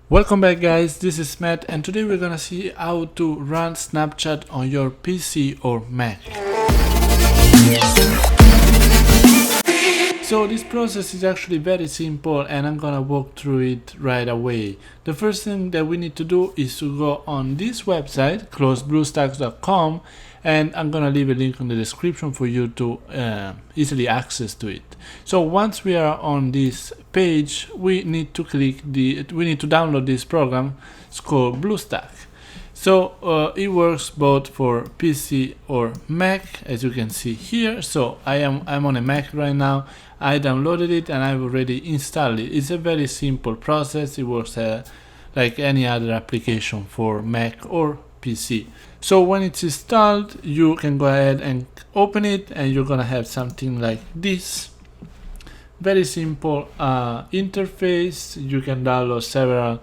Welcome back guys, this is Matt and today we're gonna see how to run Snapchat on your PC or Mac. So this process is actually very simple and I'm gonna walk through it right away. The first thing that we need to do is to go on this website, closebluestacks.com, and I'm gonna leave a link in the description for you to easily access to it. So once we are on this page, we need to download this program. It's called BlueStack. So it works both for PC or Mac, as you can see here. So I'm on a Mac right now. I downloaded it and I've already installed it. It's a very simple process. It works like any other application for Mac or PC. So when it's installed, you can go ahead and open it and you're gonna have something like this. Very simple interface. You can download several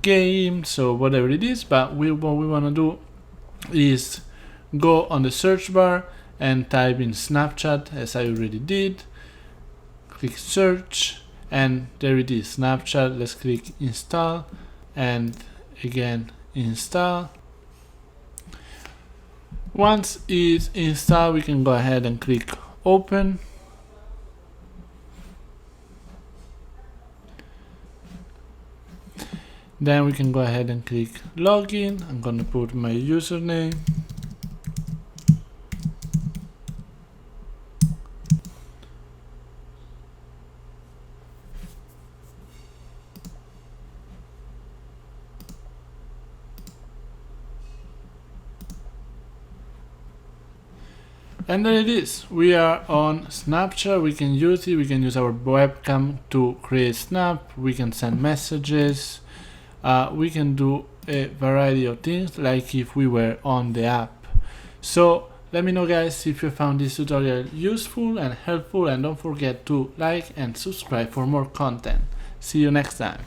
games or whatever it is, but what we want to do is go on the search bar and type in Snapchat, as I already did. Click search and there it is, Snapchat. Let's click install and again install. Once it's installed, we can go ahead and click open. Then we can go ahead and click login. I'm gonna put my username. And there it is. We are on Snapchat. We can use it. We can use our webcam to create snap. We can send messages. We can do a variety of things like if we were on the app. So let me know guys if you found this tutorial useful and helpful, and don't forget to like and subscribe for more content. See you next time.